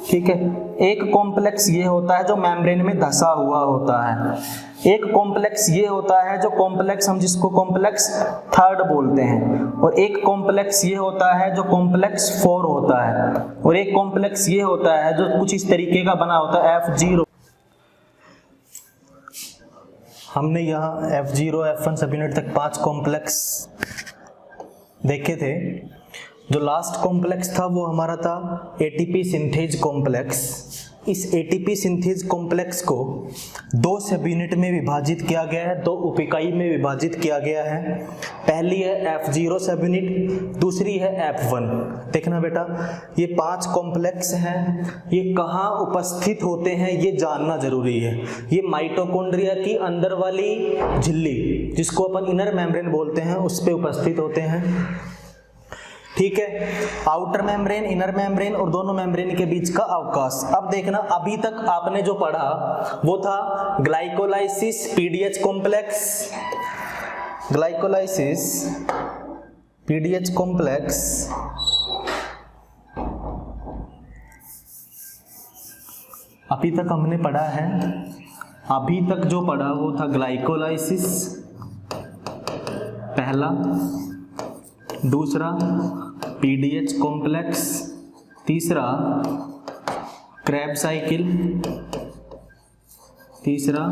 ठीक है। एक कॉम्प्लेक्स ये होता है जो मेम्ब्रेन में धंसा हुआ होता है। एक कॉम्प्लेक्स ये होता है जो कॉम्प्लेक्स हम जिसको कॉम्प्लेक्स 3 बोलते हैं, और एक कॉम्प्लेक्स ये होता है जो कॉम्प्लेक्स 4 होता है, और एक कॉम्प्लेक्स ये होता है जो कुछ इस तरीके का बना होता है F0। हमने यहाँ F0 F1 सभी यूनिट तक 5 कॉम्प्लेक्स देखे थे। जो लास्ट कॉम्प्लेक्स था वो हमारा था एटीपी सिंथेज कॉम्प्लेक्स। इस एटीपी सिंथेज कॉम्प्लेक्स को 2 सब यूनिट में विभाजित किया गया है, 2 उप-इकाई में विभाजित किया गया है। पहली है F0 सब यूनिट, दूसरी है F1। देखना बेटा ये 5 कॉम्प्लेक्स हैं, ये कहाँ उपस्थित होते हैं ये जानना जरूरी है। ये माइटोकॉन्ड्रिया की अंदर वाली झिल्ली जिसको अपन इनर मेम्ब्रेन बोलते हैं उस पे उपस्थित होते हैं, ठीक है। आउटर मेम्ब्रेन, इनर मेम्ब्रेन और दोनों मेम्ब्रेन के बीच का अवकाश। अब देखना अभी तक आपने जो पढ़ा वो था glycolysis PDH complex, glycolysis PDH complex, अभी तक हमने पढ़ा है, अभी तक जो पढ़ा वो था ग्लाइकोलाइसिस पहला, दूसरा पीडीएच कॉम्प्लेक्स, तीसरा क्रैब साइकिल, तीसरा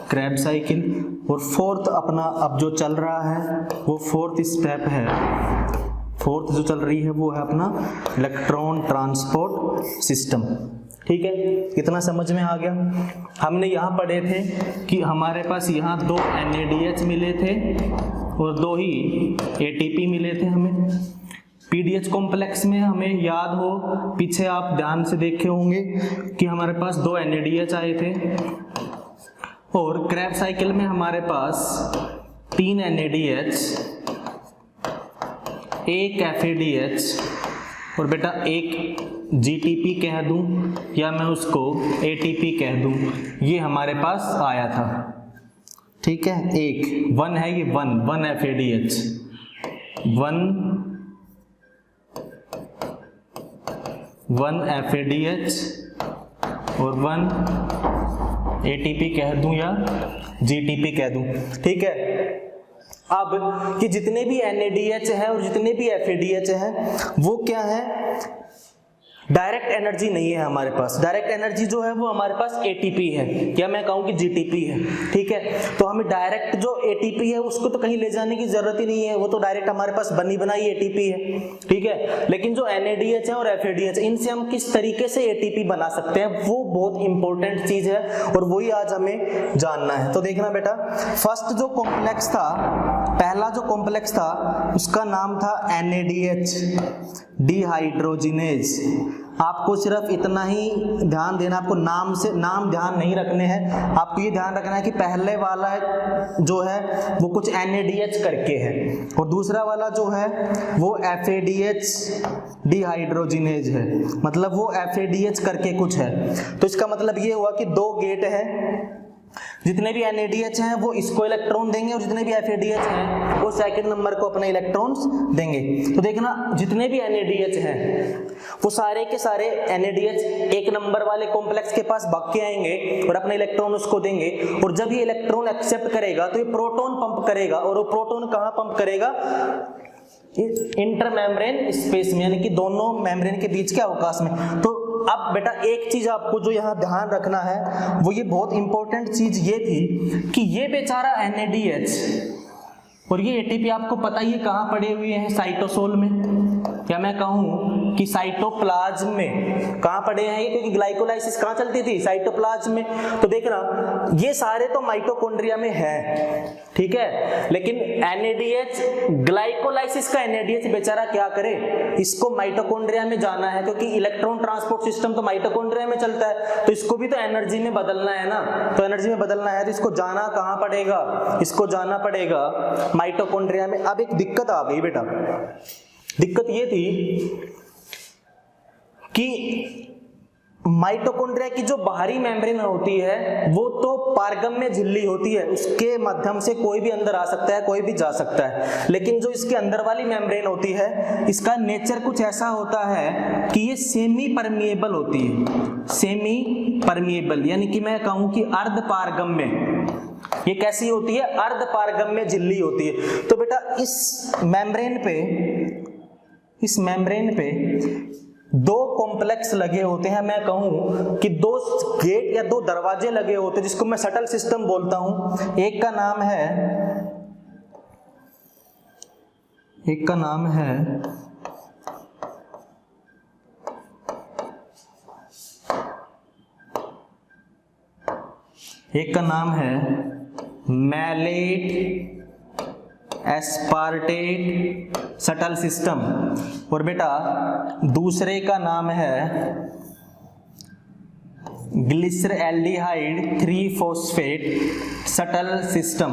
क्रैब साइकिल, और फोर्थ अपना अब जो चल रहा है वो फोर्थ स्टेप है, फोर्थ जो चल रही है वो है अपना इलेक्ट्रॉन ट्रांसपोर्ट सिस्टम, ठीक है। इतना समझ में आ गया। हमने यहाँ पढ़े थे कि हमारे पास यहाँ 2 NADH मिले थे और 2 ही ATP मिले थे हमें। पीडीएच कॉम्प्लेक्स में हमें याद हो, पीछे आप ध्यान से देखे होंगे कि हमारे पास 2 NADH आए थे, और क्रैब साइकिल में हमारे पास 3 NADH, 1 FADH और बेटा 1 GTP कह दूं या मैं उसको ATP कह दूं, ये हमारे पास आया था, ठीक है। 1 है ये 1 FADH, 1 FADH और 1 ATP कह दूं या GTP कह दूं, ठीक है। अब कि जितने भी NADH है और जितने भी FADH है वो क्या है, डायरेक्ट एनर्जी नहीं है हमारे पास। डायरेक्ट एनर्जी जो है वो हमारे पास ATP है या मैं कहूँ कि GTP है, ठीक है। तो हमें डायरेक्ट जो ATP है उसको तो कहीं ले जाने की जरूरत ही नहीं है, वो तो डायरेक्ट हमारे पास बनी बनाई ATP है, ठीक है। लेकिन जो NADH है और FADH इनसे हम किस तरीके से ATP बना सकते हैं वो बहुत इंपॉर्टेंट चीज है और वही आज हमें जानना है। तो देखना बेटा, फर्स्ट जो कॉम्प्लेक्स था, पहला जो कॉम्प्लेक्स था उसका नाम था NADH डिहाइड्रोजिनेज। आपको सिर्फ इतना ही ध्यान देना, आपको नाम ध्यान नहीं रखने हैं, आपको ये ध्यान रखना है कि पहले वाला जो है वो कुछ NADH करके है और दूसरा वाला जो है वो FADH डिहाइड्रोजिनेज है, मतलब वो FADH करके कुछ है। तो इसका मतलब ये हुआ कि 2 गेट है, जितने भी NADH हैं वो इसको इलेक्ट्रॉन देंगे और जितने भी FADH हैं वो सेकंड नंबर को अपने इलेक्ट्रॉन्स देंगे। तो देखना जितने भी NADH हैं वो सारे के सारे NADH 1 नंबर वाले कॉम्प्लेक्स के पास भाग के आएंगे और अपने इलेक्ट्रॉन उसको देंगे, और जब ये इलेक्ट्रॉन एक्सेप्ट करेगा तो ये प्रोटॉन पंप करेगा, और वो प्रोटॉन कहाँ पंप करेगा, इंटर मेम्ब्रेन स्पेस में, यानी कि दोनों मेम्ब्रेन के बीच के अवकाश में। तो अब बेटा एक चीज आपको जो यहाँ ध्यान रखना है वो ये बहुत इंपॉर्टेंट चीज ये थी कि ये बेचारा NADH और ये ATP आपको पता ही है कहाँ पड़े हुए हैं, साइटोसोल में, या मैं कहूँ कि साइटोप्लाज्म में कहाँ पड़े हैं ये, क्योंकि ग्लाइकोलाइसिस कहाँ चलती थी, साइटोप्लाज्म में। तो देखना ये सारे तो माइटोकॉन्ड्रिया में है, ठीक है, लेकिन NADH ग्लाइकोलाइसिस का NADH बेचारा क्या करे, इसको माइटोकॉन्ड्रिया में जाना है, क्योंकि इलेक्ट्रॉन ट्रांसपोर्ट सिस्टम तो माइटोकॉन्ड्रिया में चलता है, तो इसको भी तो एनर्जी में बदलना है ना। तो एनर्जी में बदलना है तो इसको जाना कहाँ पड़ेगा, इसको जाना पड़ेगा माइटोकॉन्ड्रिया में। अब एक दिक्कत आ गई बेटा, दिक्कत ये थी कि माइटोकॉन्ड्रिया की जो बाहरी मेम्ब्रेन होती है वो तो पारगम्य झिल्ली होती है, उसके माध्यम से कोई भी अंदर आ सकता है, कोई भी जा सकता है। लेकिन जो इसके अंदर वाली मेम्ब्रेन होती है इसका नेचर कुछ ऐसा होता है कि ये सेमी परमिएबल होती है, सेमी परमिएबल, यानी कि मैं कहूं कि अर्ध पारगम्य। ये कैसी होती है? अर्ध पारगम्य झिल्ली होती है। तो बेटा इस मेम्ब्रेन पे दो कॉम्प्लेक्स लगे होते हैं, मैं कहूं कि दो गेट या दो दरवाजे लगे होते हैं जिसको मैं शटल सिस्टम बोलता हूं। एक का नाम है मैलेट एस्पार्टेट शटल सिस्टम, और बेटा दूसरे का नाम है ग्लिसरैल्डिहाइड 3-फॉस्फेट शटल सिस्टम।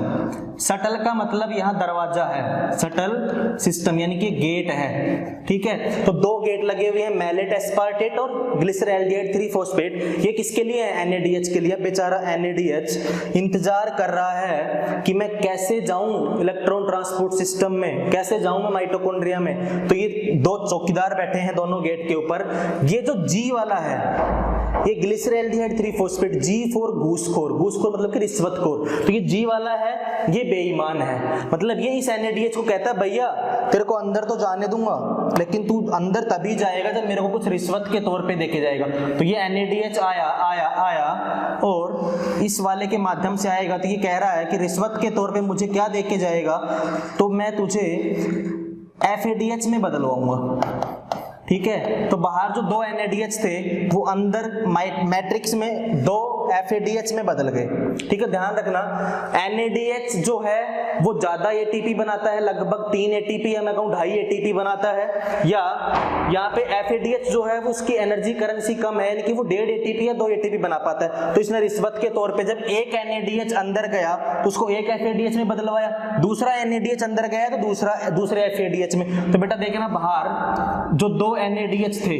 शटल का मतलब यहां दरवाजा है, शटल सिस्टम यानी कि गेट है, ठीक है। तो दो गेट लगे हुए हैं, मैलेट एस्पार्टेट और ग्लिसरैल्डिहाइड 3-फॉस्फेट। ये किसके लिए है? NADH के लिए। बेचारा NADH इंतजार कर रहा है कि मैं कैसे जाऊं इलेक्ट्रॉन ट्रांसपोर्ट सिस्टम में, कैसे जाऊं मैं माइटोकॉन्ड्रिया में। तो ये दो चौकीदार बैठे हैं दोनों गेट के ऊपर। ये जो G वाला है ये ग्लिसरैल्डिहाइड 3-फॉस्फेट, G फॉर घूसखोर, घूसखोर मतलब कि रिश्वतखोर। तो ये G वाला है, ये बेईमान है। मतलब ये इस NADH को कहता है भैया तेरे को अंदर तो जाने दूंगा लेकिन तू अंदर तभी जाएगा जब मेरे को कुछ रिश्वत के तौर पे देके जाएगा। तो ये NADH आया और इस वाले के माध्यम से आएगा। तो ये कह रहा है कि रिश्वत के तौर पे मुझे क्या देके जाएगा, तो मैं तुझे FADH में बदलवाऊंगा, ठीक है। तो बाहर जो दो NADH थे वो अंदर मैट्रिक्स में दो FADH में बदल गए, ठीक है। ध्यान रखना NADH जो है वो ज्यादा ATP बनाता है, लगभग 3 ATP या मैं कहूं 2.5 ATP बनाता है, या यहाँ पे FADH जो है वो उसकी एनर्जी करेंसी कम है, यानी कि वो 1.5 ATP या 2 ATP बना पाता है। तो इसने रिश्वत के तौर पे जब एक NADH अंदर गया तो उसको एक FADH में बदलवाया, दूसरा NADH अंदर गया तो दूसरे FADH में। तो बेटा देखना बाहर जो दो NADH थे,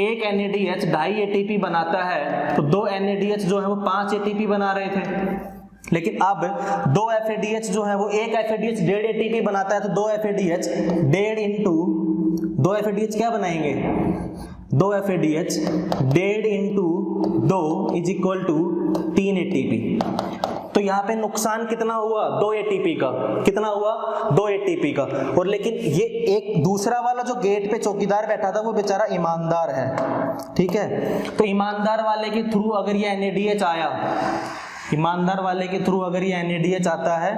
एक NADH 2.5 ATP बनाता है तो दो NADH जो है वो 5 ATP बना रहे थे। लेकिन अब दो FADH जो है वो एक FADH 1.5 ATP बनाता है तो दो FADH 1.5 इंटू दो FADH क्या बनाएंगे? 2 FADH 1.5 into 2 is equal to 3 ATP। तो यहाँ पे नुकसान कितना हुआ? 2 ATP का। कितना हुआ? 2 ATP का। और लेकिन ये एक दूसरा वाला जो गेट पे चौकीदार बैठा था वो बेचारा ईमानदार है, ठीक है। तो ईमानदार वाले के थ्रू अगर ये NADH आया, ईमानदार वाले के थ्रू अगर ये NADH आता है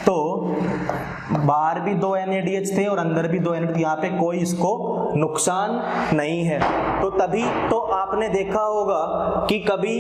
तो बाहर भी 2 NADH थे और अंदर भी 2 NADH, यहाँ पे कोई इसको नुकसान नहीं है। तो तभी तो आपने देखा होगा कि कभी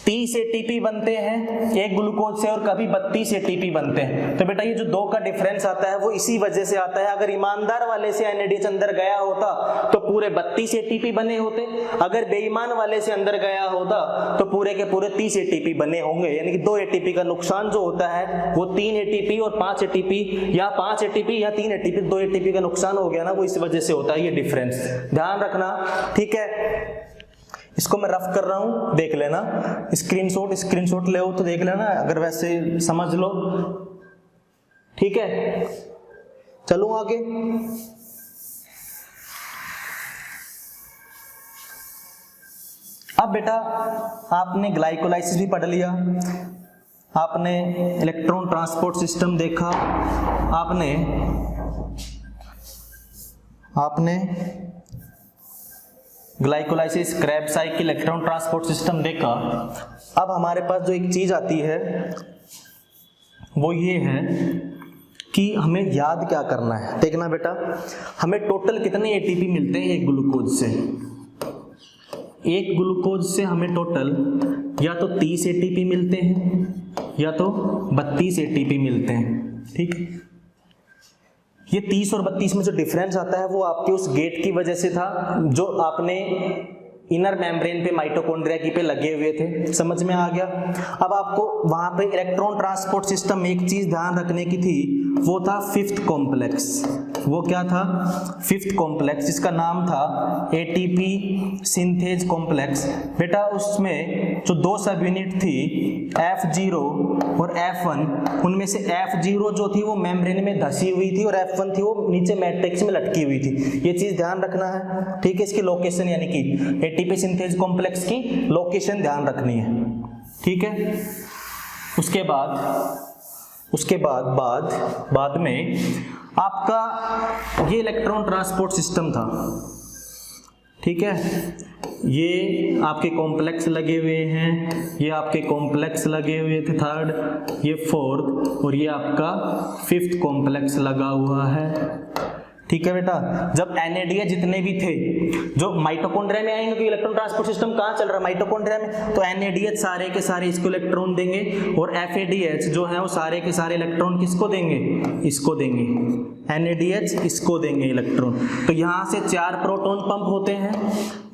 30 ATP बनते हैं एक ग्लूकोज से और कभी 32 ATP बनते हैं। तो बेटा ये जो 2 का डिफरेंस आता है वो इसी वजह से आता है। अगर ईमानदार वाले से NADH अंदर गया होता तो पूरे 32 ATP बने होते, अगर बेईमान वाले से अंदर गया होता तो पूरे के पूरे 30 ATP बने होंगे। यानी कि 2 ATP का नुकसान जो होता है वो 3 ATP और 5 ATP या 5 ATP या 3 ATP, 2 ATP का नुकसान हो गया ना, वो इस वजह से होता है ये डिफरेंस। ध्यान रखना, ठीक है। इसको मैं रफ कर रहा हूं, देख लेना। स्क्रीनशॉट ले हो तो देख लेना, अगर वैसे समझ लो, ठीक है। चलूं आगे। अब बेटा आपने ग्लाइकोलाइसिस भी पढ़ लिया, आपने इलेक्ट्रॉन ट्रांसपोर्ट सिस्टम देखा, आपने glycolysis, Krebs cycle, electron transport system देखा। अब हमारे पास जो एक चीज आती है वो ये है कि हमें याद क्या करना है। देखना बेटा, हमें टोटल कितने ATP मिलते हैं एक ग्लूकोज से? एक ग्लूकोज से हमें टोटल या तो 30 ATP मिलते हैं या तो 32 ATP मिलते हैं, ठीक। ये 30 और 32 में जो डिफरेंस आता है वो आपके उस गेट की वजह से था जो आपने इनर मेम्ब्रेन पे माइटोकॉन्ड्रिया की पे लगे हुए थे। समझ में आ गया? अब आपको वहां पे इलेक्ट्रॉन ट्रांसपोर्ट सिस्टम में एक चीज ध्यान रखने की थी, वो था 5th कॉम्प्लेक्स। वो क्या था, 5th कॉम्प्लेक्स, जिसका नाम था एटीपी सिंथेज कॉम्प्लेक्स। बेटा उसमें जो 2 सब यूनिट थी F0 और F1, उनमें से F0 जो थी वो मेम्ब्रेन में धसी हुई थी और F1 थी वो नीचे मैट्रिक्स में लटकी हुई थी। ये चीज ध्यान रखना है, ठीक है। इसकी लोकेशन यानी कि एटीपी सिंथेज कॉम्प्लेक्स की लोकेशन ध्यान रखनी है, ठीक है। उसके बाद में आपका ये इलेक्ट्रॉन ट्रांसपोर्ट सिस्टम था, ठीक है। ये आपके कॉम्प्लेक्स लगे हुए हैं, ये आपके कॉम्प्लेक्स लगे हुए थे 3rd, ये 4th और ये आपका 5th कॉम्प्लेक्स लगा हुआ है, ठीक है बेटा। जब NADH जितने भी थे जो माइटोकॉन्ड्रिया में आएंगे, क्योंकि इलेक्ट्रॉन ट्रांसपोर्ट सिस्टम कहाँ चल रहा है, माइटोकॉन्ड्रिया में, तो NADH सारे के सारे इसको इलेक्ट्रॉन देंगे और FADH जो है वो सारे के सारे इलेक्ट्रॉन किसको देंगे, इसको देंगे। NADH इसको देंगे इलेक्ट्रॉन। तो यहाँ से 4 प्रोटॉन पंप होते हैं,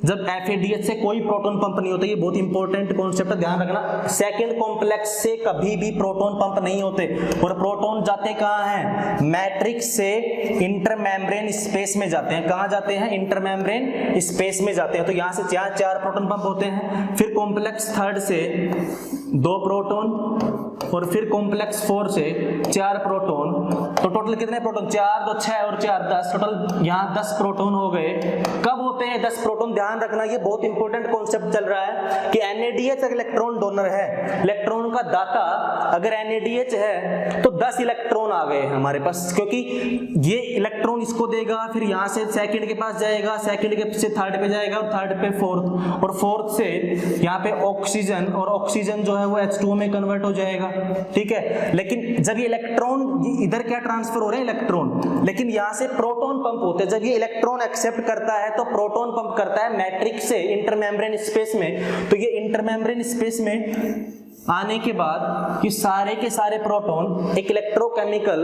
जब FADH से कोई प्रोटॉन पंप नहीं होता। ये बहुत इंपॉर्टेंट कॉन्सेप्ट है, ध्यान रखना। सेकंड कॉम्प्लेक्स से कभी भी प्रोटॉन पंप नहीं होते और प्रोटॉन जाते कहाँ हैं, मैट्रिक्स से इंटरमेम्ब्रेन स्पेस में जाते हैं। कहाँ जाते हैं, इंटरमेम्ब्रेन स्पेस में जाते हैं। तो यहाँ से 4 प्रोटॉन पंप होते हैं। फिर कॉम्प्लेक्स 3rd से 2 प्रोटॉन और फिर कॉम्प्लेक्स 4 से 4 प्रोटॉन। तो टोटल कितने प्रोटॉन, 4 2 6 और 4 10, टोटल यहाँ 10 प्रोटॉन हो गए। कब होते हैं 10 प्रोटॉन, ध्यान रखना। ये बहुत इंपॉर्टेंट कॉन्सेप्ट चल रहा है कि NADH अगर इलेक्ट्रॉन डोनर है, इलेक्ट्रॉन का दाता अगर NADH है, तो 10 इलेक्ट्रॉन आ गए हमारे पास, क्योंकि ये इलेक्ट्रॉन इसको देगा, फिर यहाँ से सेकंड के पास जाएगा, सेकंड के से 3rd पे जाएगा और 3rd पे 4th और 4th से यहाँ पे ऑक्सीजन, और ऑक्सीजन जो है वो H2O में कन्वर्ट हो जाएगा, ठीक है। लेकिन जब ये इलेक्ट्रॉन इधर क्या ट्रांसफर हो रहे हैं, इलेक्ट्रॉन, लेकिन यहाँ से प्रोटॉन पंप होते हैं। जब ये इलेक्ट्रॉन एक्सेप्ट करता है तो प्रोटॉन पंप करता है मैट्रिक्स से इंटरमेम्ब्रेन स्पेस में। तो ये इंटरमेम्ब्रेन स्पेस में आने के बाद ये सारे के सारे प्रोटॉन एक इलेक्ट्रोकेमिकल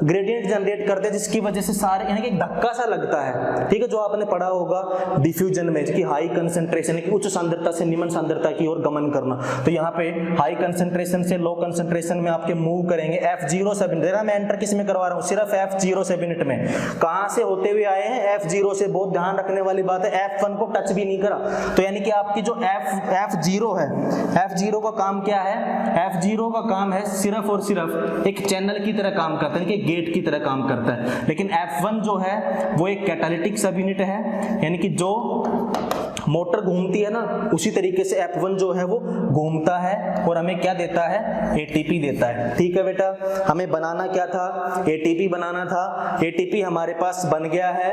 ग्रेडियंट जनरेट करते हैं, जिसकी वजह से सारे यानी कि एक धक्का सा लगता है, ठीक है, जो आपने पढ़ा होगा डिफ्यूजन में, कि हाई कंसंट्रेशन की उच्च सांद्रता से निम्न सांद्रता की ओर गमन करना। तो यहाँ पे हाई कंसंट्रेशन से लो कंसंट्रेशन में आपके मूव करेंगे। F0 सब यूनिट, मैं एंटर किस में करवा रहा हूँ, सिर्फ F0 सब यूनिट में। कहाँ से होते हुए आए हैं, F0 से। बहुत ध्यान रखने वाली बात है, F1 को टच भी नहीं करा। तो यानी कि आपकी जो F0 है, F0 का काम क्या है, F0 का काम है सिर्फ और सिर्फ एक चैनल की तरह काम करता है, कि गेट की तरह काम करता है। लेकिन F1 जो है वो एक कैटालिटिक सब यूनिट है, यानी कि जो मोटर घूमती है ना, उसी तरीके से F1 जो है वो घूमता है और हमें क्या देता है, ATP देता है, ठीक है बेटा। हमें बनाना क्या था, ATP बनाना था। ATP हमारे पास बन गया है।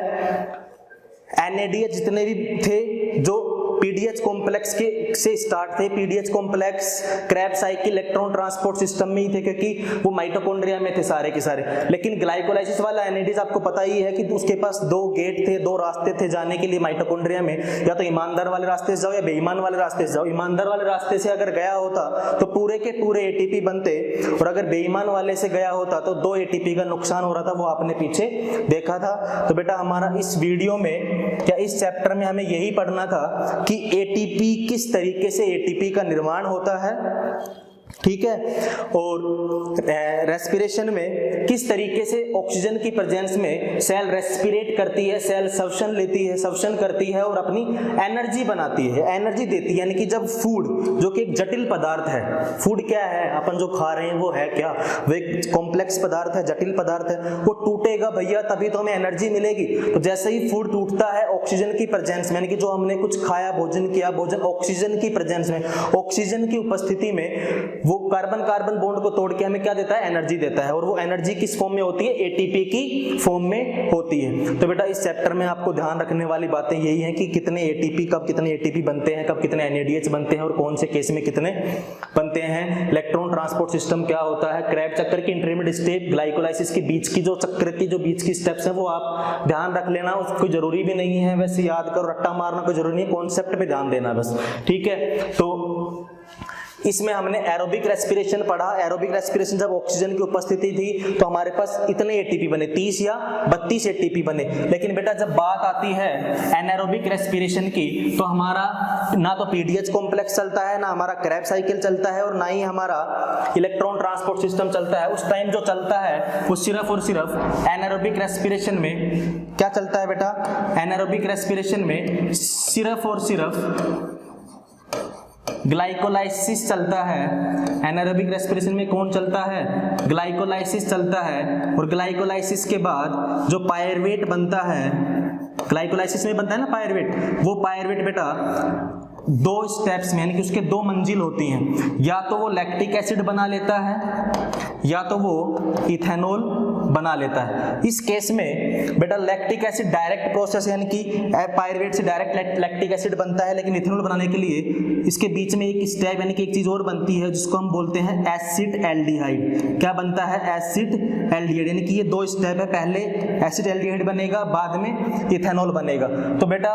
NADH जितने भी थे जो PDH कॉम्प्लेक्स के से स्टार्ट थे, PDH complex Krebs cycle electron transport system में ही थे, क्योंकि वो माइटोकॉन्ड्रिया में थे सारे के सारे। लेकिन ग्लाइकोलाइसिस वाला NADH आपको पता ही है कि उसके पास 2 गेट थे, 2 रास्ते थे जाने के लिए माइटोकॉन्ड्रिया में, या तो ईमानदार वाले रास्ते से जाओ या बेईमान वाले रास्ते से जाओ। ईमानदार वाले रास्ते से अगर गया होता तो पूरे के पूरे ATP बनते, और अगर बेईमान वाले से गया होता तो 2 ATP का नुकसान हो रहा था, वो आपने पीछे देखा था। तो बेटा हमारा इस वीडियो में या इस चैप्टर में हमें यही पढ़ना था कि ATP किस तरीके से ATP का निर्माण होता है, ठीक है, और रेस्पिरेशन में किस तरीके से ऑक्सीजन की प्रेजेंस में सेल रेस्पिरेट करती है, सेल सब्शन लेती है, सब्शन करती है और अपनी एनर्जी बनाती है, एनर्जी देती है। यानी कि जब फूड, जो कि एक जटिल पदार्थ है, फूड क्या है, अपन जो खा रहे हैं वो है क्या, वो एक कॉम्प्लेक्स पदार्थ है, जटिल पदार्थ है, वो टूटेगा भैया तभी तो हमें एनर्जी मिलेगी। तो जैसे ही फूड टूटता है ऑक्सीजन की प्रेजेंस में, यानी कि जो हमने कुछ खाया, भोजन किया, भोजन ऑक्सीजन की प्रेजेंस में, ऑक्सीजन की उपस्थिति में वो कार्बन कार्बन बॉन्ड को तोड़ के हमें क्या देता है, एनर्जी देता है। और वो एनर्जी किस फॉर्म में होती है, ATP की फॉर्म में होती है। तो बेटा इस चैप्टर में आपको ध्यान रखने वाली बातें यही हैं कि कितने ATP, कब कितने ATP बनते हैं, कब कितने NADH बनते हैं और कौन से केस में कितने बनते हैं, इलेक्ट्रॉन ट्रांसपोर्ट सिस्टम क्या होता है, क्रैब चक्कर की इंटरमीडिएट स्टेप, ग्लाइकोलाइसिस के बीच की जो चक्र की जो बीच की स्टेप्स हैं वो आप ध्यान रख लेना, उसको जरूरी भी नहीं है वैसे याद करो, रट्टा मारना कोई जरूरी नहीं है, कॉन्सेप्ट पे ध्यान देना बस, ठीक है। तो इसमें हमने एरोबिक रेस्पिरेशन पढ़ा। एरोबिक रेस्पिरेशन जब ऑक्सीजन की उपस्थिति थी तो हमारे पास इतने एटीपी बने, 30 या 32 एटीपी बने। लेकिन बेटा जब बात आती है एनारोबिक रेस्पिरेशन की तो हमारा ना तो पीडीएच कॉम्प्लेक्स चलता है, ना हमारा क्रैब साइकिल चलता है और ना ही हमारा इलेक्ट्रॉन ट्रांसपोर्ट सिस्टम चलता है। उस टाइम जो चलता है वो सिर्फ और सिर्फ एनारोबिक रेस्पिरेशन में क्या चलता है बेटा, एनारोबिक रेस्पिरेशन में सिर्फ और सिर्फ ग्लाइकोलाइसिस चलता है। एनारोबिक रेस्पिरेशन में कौन चलता है, ग्लाइकोलाइसिस चलता है। और ग्लाइकोलाइसिस के बाद जो पायरवेट बनता है, ग्लाइकोलाइसिस में बनता है ना पायरवेट, वो पायरवेट बेटा 2 स्टेप्स में यानी कि उसके 2 मंजिल होती हैं। या तो वो लैक्टिक एसिड बना लेता है या तो वो इथेनॉल बना लेता है। इस केस में बेटा लैक्टिक एसिड डायरेक्ट प्रोसेस यानी कि पायरवेट से डायरेक्ट लैक्टिक एसिड बनता है, लेकिन इथेनॉल बनाने के लिए इसके बीच में एक स्टेप यानी कि एक चीज और बनती है जिसको हम बोलते हैं एसिड एल्डिहाइड। क्या बनता है, एसिड एल्डिहाइड, यानी कि ये 2 स्टेप है, पहले एसिड एल्डिहाइड बनेगा बाद में इथेनॉल बनेगा। तो बेटा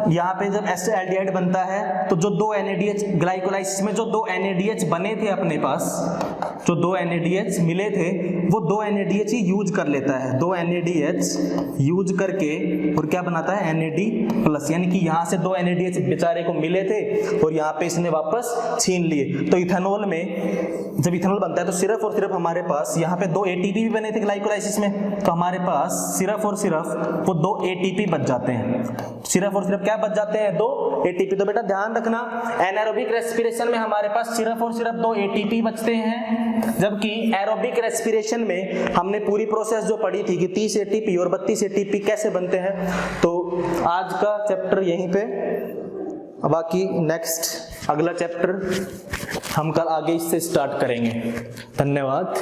यहाँ पे जब एसिड एल्डिहाइड बनता है तो जो 2 NADH ग्लाइकोलाइसिस में जो 2 NADH बने थे अपने पास, जो 2 NADH मिले थे वो 2 NADH ही यूज कर लेता है। 2 NADH यूज करके और क्या बनाता है, NAD+, यानी कि यहाँ से 2 NADH बेचारे को मिले थे और यहाँ पे इसने वापस छीन लिए। तो इथेनॉल में जब इथेनॉल बनता है तो सिर्फ और सिर्फ हमारे पास यहाँ पे 2 ATP भी बने थे ग्लाइकोलाइसिस में, तो हमारे पास सिर्फ और सिर्फ वो 2 ATP बच जाते हैं। सिर्फ और सिर्फ क्या बच जाते हैं, 2 ATP। तो बेटा ध्यान रखना एनारोबिक रेस्पिरेशन में हमारे पास सिर्फ और सिर्फ 2 ATP बचते हैं, जबकि एरोबिक रेस्पिरेशन में हमने पूरी प्रोसेस जो पढ़ी थी कि 30 ATP और 32 ATP कैसे बनते हैं। तो आज का चैप्टर यहीं पे, बाकी नेक्स्ट अगला चैप्टर हम कल आगे इससे स्टार्ट करेंगे। धन्यवाद।